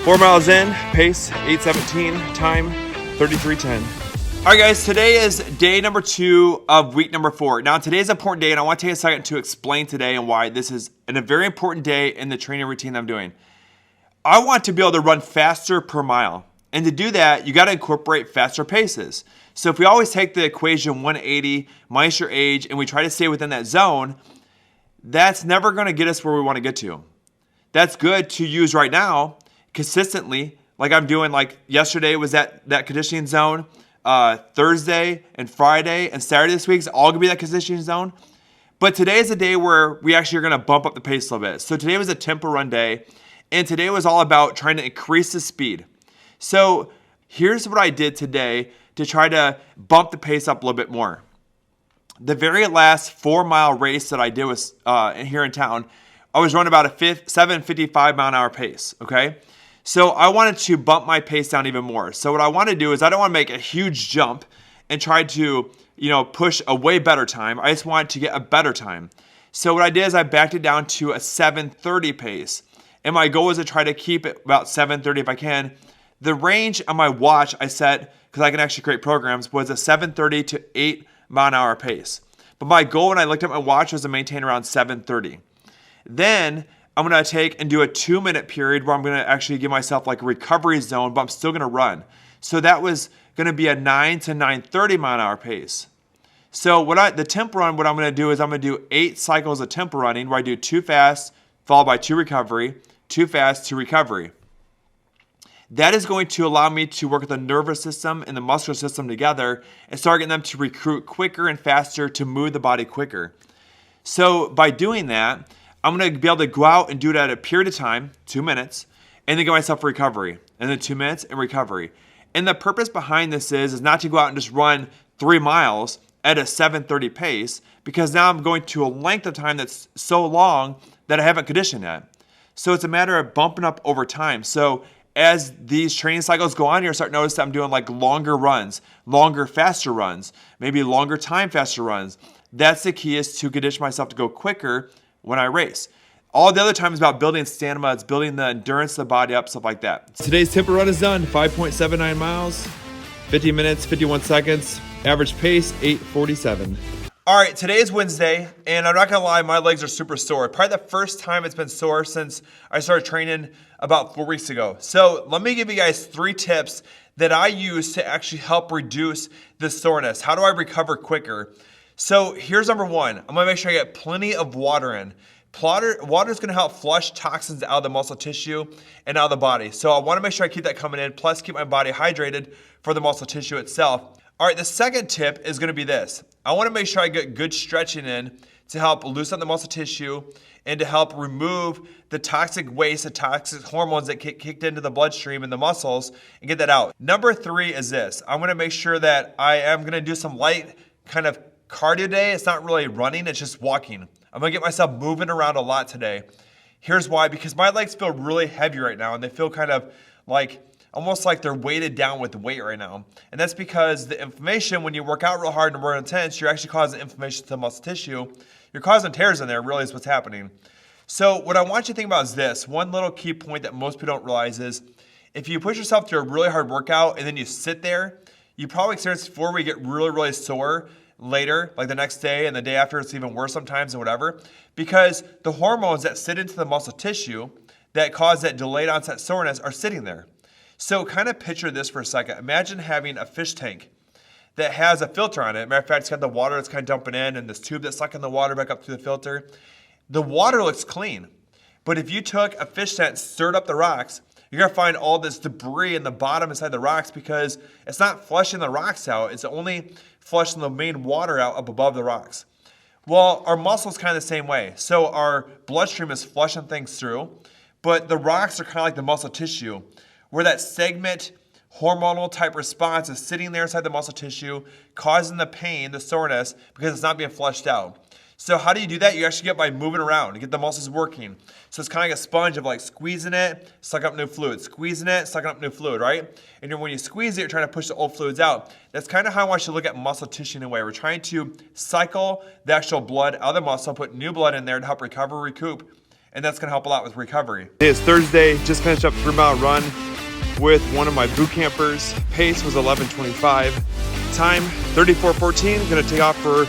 4 miles in, pace 8:17, time 33:10. All right, guys, today is day number 2 of week number 4. Now, today's an important day, and I want to take a second to explain today and why this is a very important day in the training routine I'm doing. I want to be able to run faster per mile. And to do that, you got to incorporate faster paces. So if we always take the equation 180 minus your age and we try to stay within that zone, that's never going to get us where we want to get to. That's good to use right now consistently, like I'm doing. Like yesterday was that conditioning zone. Thursday and Friday and Saturday this week is all going to be that conditioning zone. But today is a day where we actually are going to bump up the pace a little bit. So today was a tempo run day, and today was all about trying to increase the speed. So here's what I did today to try to bump the pace up a little bit more. The very last 4-mile race that I did was here in town, I was running about a 7:55 mile an hour pace, okay? So I wanted to bump my pace down even more. So what I want to do is I don't want to make a huge jump and try to, push a way better time. I just want to get a better time. So what I did is I backed it down to a 7:30 pace. And my goal is to try to keep it about 7:30 if I can. The range on my watch I set, because I can actually create programs, was a 7:30 to 8 mile an hour pace. But my goal when I looked at my watch was to maintain around 7:30. Then I'm going to take and do a 2-minute period where I'm going to actually give myself like a recovery zone, but I'm still going to run. So that was going to be a 9 to 9:30 mile an hour pace. So the tempo run, what I'm going to do is I'm going to do 8 cycles of tempo running where I do 2 fast, followed by 2 recovery, 2 fast, 2 recovery. That is going to allow me to work with the nervous system and the muscular system together and start getting them to recruit quicker and faster to move the body quicker. So by doing that, I'm going to be able to go out and do it at a period of time, 2 minutes, and then give myself a recovery, and then 2 minutes and recovery. And the purpose behind this is not to go out and just run 3 miles at a 7:30 pace, because now I'm going to a length of time that's so long that I haven't conditioned yet. So it's a matter of bumping up over time. So as these training cycles go on, you're starting to notice that I'm doing like longer runs, longer, faster runs, maybe longer time, faster runs. That's the key, is to condition myself to go quicker when I race. All the other time is about building stamina. It's building the endurance of the body up, stuff like that. Today's tempo run is done. 5.79 miles, 50 minutes, 51 seconds. Average pace, 8:47. All right, today is Wednesday, and I'm not gonna lie, my legs are super sore. Probably the first time it's been sore since I started training about 4 weeks ago. So let me give you guys 3 tips that I use to actually help reduce the soreness. How do I recover quicker? So here's number 1. I'm gonna make sure I get plenty of water in. Water is gonna help flush toxins out of the muscle tissue and out of the body. So I wanna make sure I keep that coming in, plus keep my body hydrated for the muscle tissue itself. All right, the second tip is gonna be this. I wanna make sure I get good stretching in to help loosen the muscle tissue and to help remove the toxic waste, the toxic hormones that kicked into the bloodstream and the muscles, and get that out. Number 3 is this. I'm gonna make sure that I am gonna do some light kind of cardio day. It's not really running, it's just walking. I'm gonna get myself moving around a lot today. Here's why: because my legs feel really heavy right now, and they feel kind of like, almost like they're weighted down with weight right now. And that's because the inflammation, when you work out real hard and real intense, you're actually causing inflammation to the muscle tissue. You're causing tears in there, really is what's happening. So what I want you to think about is this. One little key point that most people don't realize is, if you push yourself through a really hard workout and then you sit there, you probably experience before we get really, really sore later, like the next day and the day after. It's even worse sometimes and whatever, because the hormones that sit into the muscle tissue that cause that delayed onset soreness are sitting there. So kind of picture this for a second. Imagine having a fish tank that has a filter on it. Matter of fact, it's got the water that's kind of dumping in and this tube that's sucking the water back up through the filter. The water looks clean, but if you took a fish net and stirred up the rocks, you're gonna find all this debris in the bottom inside the rocks, because it's not flushing the rocks out. It's only flushing the main water out up above the rocks. Well, our muscles kind of the same way. So our bloodstream is flushing things through, but the rocks are kind of like the muscle tissue, where that segment hormonal type response is sitting there inside the muscle tissue, causing the pain, the soreness, because it's not being flushed out. So how do you do that? You actually get by moving around to get the muscles working. So it's kind of like a sponge of like squeezing it, sucking up new fluid, squeezing it, sucking up new fluid, right? And then when you squeeze it, you're trying to push the old fluids out. That's kind of how I want you to look at muscle tissue in a way. We're trying to cycle the actual blood out of the muscle, put new blood in there to help recover, recoup, and that's gonna help a lot with recovery. Today is Thursday, just finished up a 3-mile run with one of my boot campers. Pace was 11:25. Time 34:14. Gonna take off for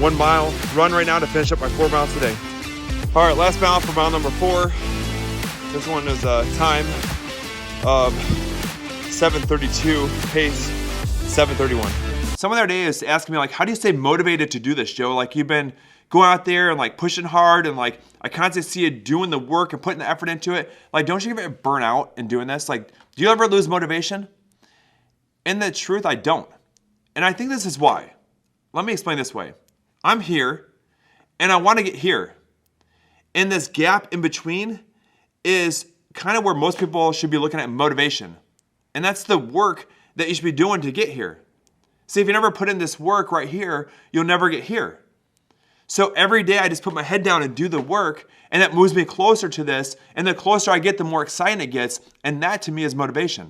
1 mile run right now to finish up my 4 miles today. All right, last mile for mile number 4. This one is a time of 7:32, pace 7:31. Someone the other day is asking me, like, how do you stay motivated to do this, Joe? Like, you've been going out there and like pushing hard, and like I constantly see you doing the work and putting the effort into it. Like, don't you get burnt out in doing this? Like, do you ever lose motivation? And the truth, I don't. And I think this is why. Let me explain this way. I'm here and I want to get here. And this gap in between is kind of where most people should be looking at motivation. And that's the work that you should be doing to get here. See, if you never put in this work right here, you'll never get here. So every day I just put my head down and do the work, and that moves me closer to this. And the closer I get, the more exciting it gets. And that to me is motivation.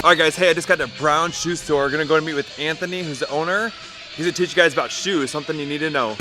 All right, guys, hey, I just got to Brown Shoe Store. Gonna go and meet with Anthony, who's the owner. He's gonna teach you guys about shoes, something you need to know.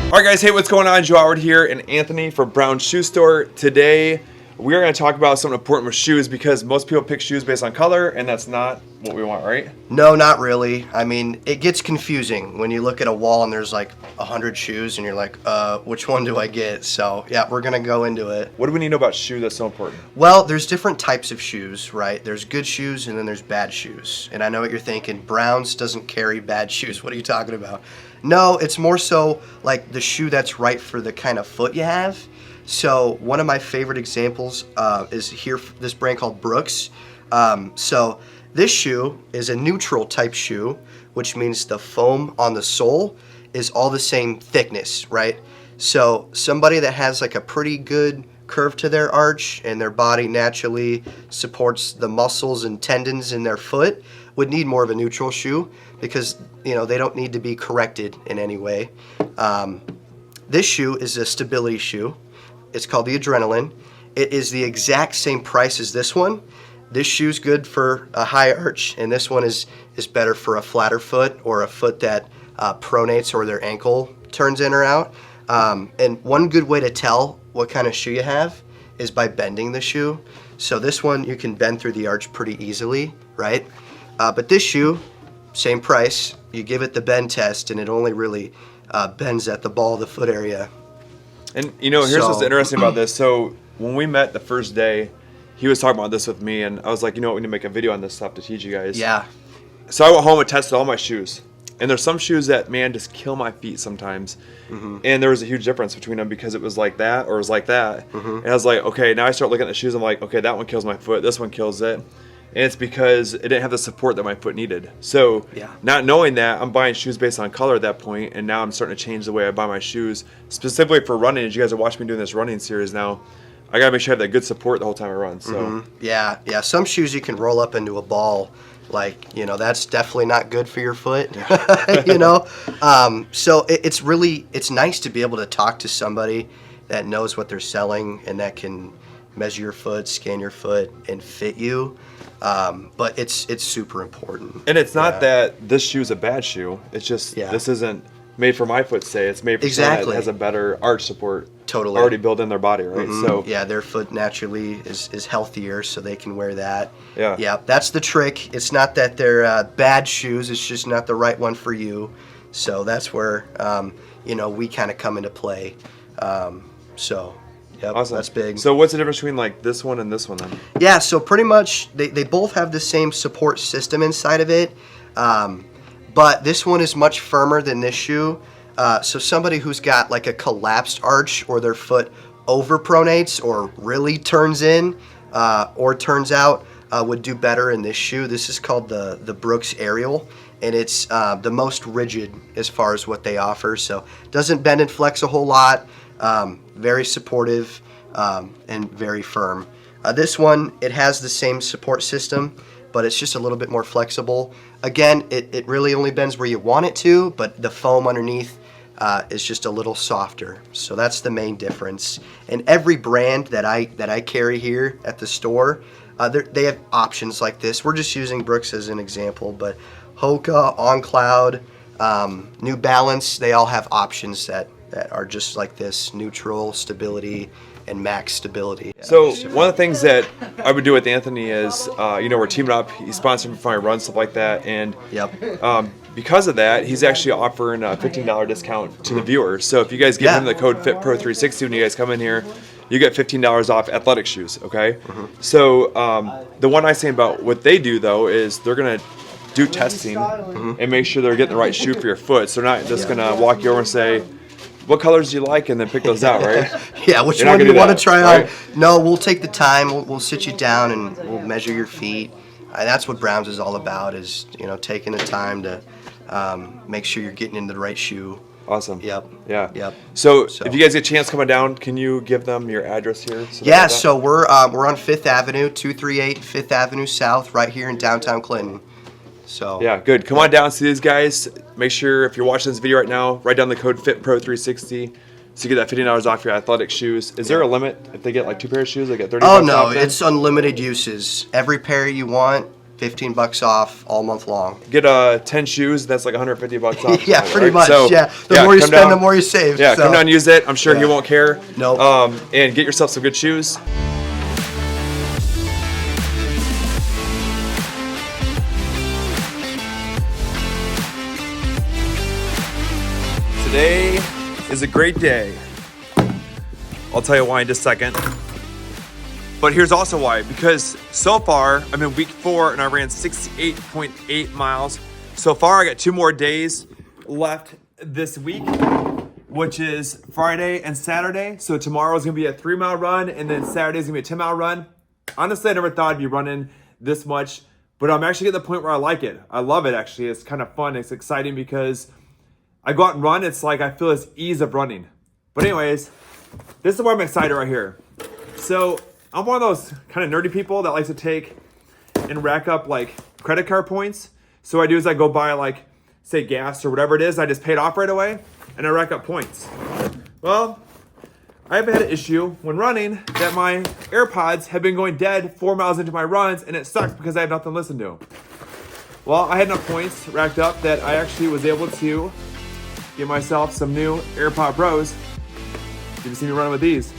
All right, guys, hey, what's going on? Joe Howard here and Anthony for Brown Shoe Store. Today, we are gonna talk about something important with shoes because most people pick shoes based on color, and that's not what we want, right? No, not really. I mean, it gets confusing when you look at a wall and there's like 100 shoes and you're like, which one do I get? So yeah, we're gonna go into it. What do we need to know about shoes that's so important? Well, there's different types of shoes, right? There's good shoes and then there's bad shoes. And I know what you're thinking, Browns doesn't carry bad shoes. What are you talking about? No, it's more so like the shoe that's right for the kind of foot you have. So one of my favorite examples is here, this brand called Brooks. So this shoe is a neutral type shoe, which means the foam on the sole is all the same thickness, right? So somebody that has like a pretty good curve to their arch and their body naturally supports the muscles and tendons in their foot would need more of a neutral shoe because, you know, they don't need to be corrected in any way. This shoe is a stability shoe. It's called the Adrenaline. It is the exact same price as this one. This shoe's good for a high arch, and this one is better for a flatter foot or a foot that pronates or their ankle turns in or out. And one good way to tell what kind of shoe you have is by bending the shoe. So this one you can bend through the arch pretty easily, right? But this shoe, same price. You give it the bend test, and it only really bends at the ball of the foot area. And you know, here's what's interesting about this. So when we met the first day, he was talking about this with me, and I was like, you know what, we need to make a video on this stuff to teach you guys. Yeah. So I went home and tested all my shoes. And there's some shoes that, man, just kill my feet sometimes. Mm-hmm. And there was a huge difference between them because it was like that or it was like that. Mm-hmm. And I was like, okay, now I start looking at the shoes. I'm like, okay, that one kills my foot. This one kills it. And it's because it didn't have the support that my foot needed. So not knowing that, I'm buying shoes based on color at that point, and now I'm starting to change the way I buy my shoes, specifically for running. As you guys are watching me doing this running series now, I gotta make sure I have that good support the whole time I run. So yeah, some shoes you can roll up into a ball, like, you know, that's definitely not good for your foot. You know, so it's nice to be able to talk to somebody that knows what they're selling and that can measure your foot, scan your foot, and fit you. But it's super important. And it's not that this shoe is a bad shoe. It's just this isn't made for my foot, say. It's made for someone that has a better arch support already built in their body, right? So yeah, their foot naturally is healthier, so they can wear that. Yeah, that's the trick. It's not that they're bad shoes. It's just not the right one for you. So that's where you know, we kind of come into play. Yep, awesome. That's big. So what's the difference between like this one and this one then? Yeah, so pretty much they both have the same support system inside of it, but this one is much firmer than this shoe. So somebody who's got like a collapsed arch or their foot overpronates or really turns in or turns out would do better in this shoe. This is called the Brooks Aerial, and it's the most rigid as far as what they offer. So doesn't bend and flex a whole lot. Very supportive and very firm. This one, it has the same support system, but it's just a little bit more flexible. Again, it really only bends where you want it to, but the foam underneath is just a little softer. So that's the main difference. And every brand that I carry here at the store, they have options like this. We're just using Brooks as an example, but Hoka, On Cloud, New Balance, they all have options that are just like this: neutral, stability, and max stability. So one of the things that I would do with Anthony is, we're teaming up. He's sponsoring me for my run, stuff like that, and Yep. because of that, he's actually offering a $15 discount to the viewers. So if you guys give him the code FitPro360 when you guys come in here, you get $15 off athletic shoes. Okay. So the one nice thing about what they do though is they're gonna do testing and make sure they're getting the right shoe for your foot. So they're not just gonna walk you over and say, what colors do you like, and then pick those out, right? Yeah, which You're not one do gonna you want to that, try right? on? No, we'll take the time. We'll sit you down and we'll measure your feet. And that's what Browns is all about, is taking the time to make sure you're getting into the right shoe. Awesome. Yep. Yeah. Yep. So if you guys get a chance coming down, can you give them your address here? Yeah, so we're on 5th Avenue, 238 5th Avenue South, right here in downtown Clinton. So Yeah, good. Come on down, see these guys. Make sure if you're watching this video right now, write down the code FitPro360 so you get that $15 off your athletic shoes. Is there a limit? If they get like 2 pairs of shoes, they get 30 Oh bucks no, off then? it's unlimited uses. Every pair you want, $15 off all month long. Get 10 shoes, that's like 150 bucks off. Yeah, pretty much. So, yeah, the more you come spend, down. the more you save. Yeah, so. come down and use it. I'm sure Yeah. you won't care. Nope. And get yourself some good shoes. Today is a great day. I'll tell you why in just a second. But here's also why, because so far I'm in week 4 and I ran 68.8 miles. So far I got 2 more days left this week, which is Friday and Saturday. So tomorrow's gonna be a 3-mile run, and then Saturday's gonna be a 10-mile run. Honestly, I never thought I'd be running this much, but I'm actually at the point where I like it. I love it actually. It's kind of fun, it's exciting because I go out and run, it's like I feel this ease of running. But anyways, this is where I'm excited right here. So I'm one of those kind of nerdy people that likes to take and rack up like credit card points. So what I do is I go buy like, say gas or whatever it is, I just pay it off right away and I rack up points. Well, I've had an issue when running that my AirPods have been going dead 4 miles into my runs, and it sucks because I have nothing to listen to. Well, I had enough points racked up that I actually was able to get myself some new AirPod Pros. You can see me running with these.